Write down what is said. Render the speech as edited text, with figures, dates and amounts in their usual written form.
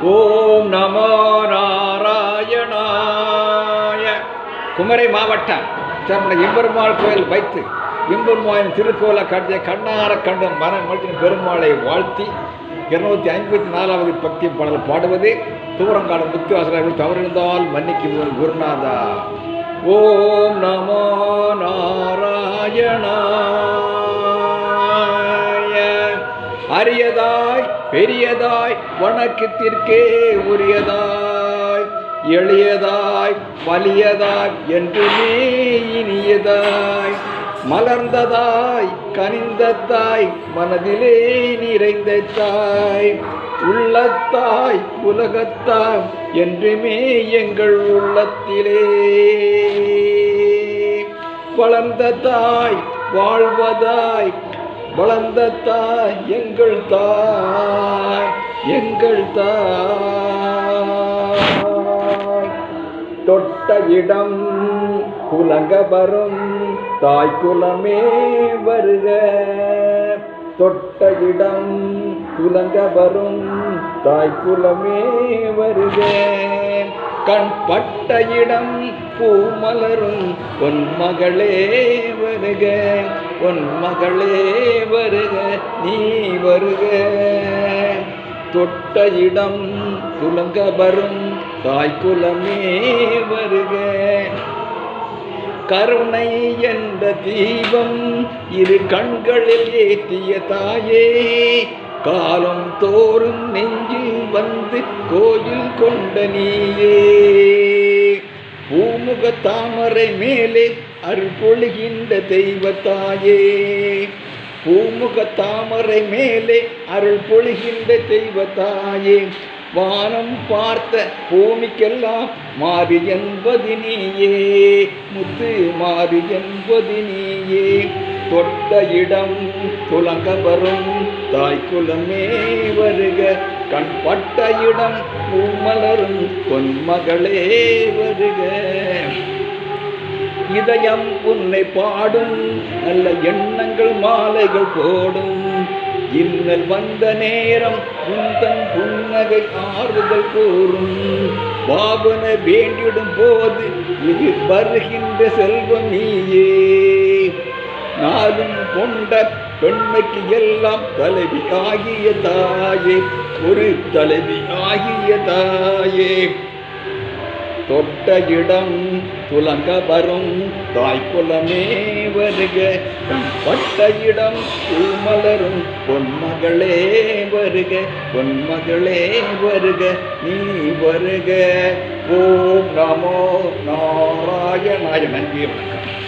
ஓம் நமோ நாராயணாய. குமரி மாவட்டம் தன்னுடைய எம்பெருமாள் கோயில் வைத்து எம்பெருமாளின் திருக்கோல காட்டிய கண்ணார கண்ட மரமட்டின் பெருமாளை வாழ்த்தி 254வது பக்தி பாடல் பாடுவது தூரங்காலம் முத்துவாசகர்கள் தவறிருந்தால் மன்னிக்குவோம் குருநாதா. ஓம் நமோ நாராயணாய. அரியதாய் பெரியதாய் வணக்கத்திற்கே உரியதாய் எளியதாய் வலியதாய் என்றுமே இனியதாய் மலர்ந்ததாய் கனிந்ததாய் மனதிலே நிறைந்த தாய் உள்ளத்தாய் உலகத்தாய் என்றுமே எங்கள் உள்ளத்திலே வளர்ந்த தாய் வாழ்வதாய் வளர்ந்த தாய் எங்கள் தாய் தொட்ட இடம் குலங்க வரும் தாய் குலமே வருக. தொட்ட இடம் குலங்க வரும் தாய் குலமே வருக. கண் பட்ட இடம் பூமலரும் பொன் மகளே வருக. பொன் மகளே வருக நீ வருக. தொட்ட இடம் குலங்க வரும் தாய் குலமே வருக. கருணை என்ற தீபம் இரு கண்களில் ஏற்றிய தாயே காலம் தோறும் நெஞ்சில் வந்து கோயில் கொண்ட நீயே பூமுக தாமரை மேலே அருள் பொழிகின்ற தெய்வத்தாயே. பூமுக தாமரை மேலே அருள் பொழிகின்ற தெய்வத்தாயே. வானம் பார்த்த பூமிக்கெல்லாம் மாறி என்பது நீயே முத்து மாறி என்பது நீயே. தொட்ட இடம் துலங்க வரும் தாய் குலமே வருக. கண் பட்ட இடம் பூமலரும் பொன்மகளே வருக. இதயம் உன்னை பாடும் நல்ல எண்ணங்கள் மாலைகள் போடும். இன்னல் வந்த நேரம் உந்தன் புன்னகை ஆறுதல் கூறும். பாவன வேண்டிடும் போது இது வருகின்ற செல்வம் நீயே. நாளும் கொண்ட பெண்மைக்கு எல்லாம் தலைவி ஆகிய தாயே ஒரு தலைவி ஆகிய தாயே. தொட்ட இடம் துலங்க வரும் தாய் குலமே வருக. பட்ட இடம் பூமலரும் பொன்மகளே வருக. பொன்மகளே வருக நீ வருக. ஓம் நமோ நாராயணாய. நன்றி வணக்கம்.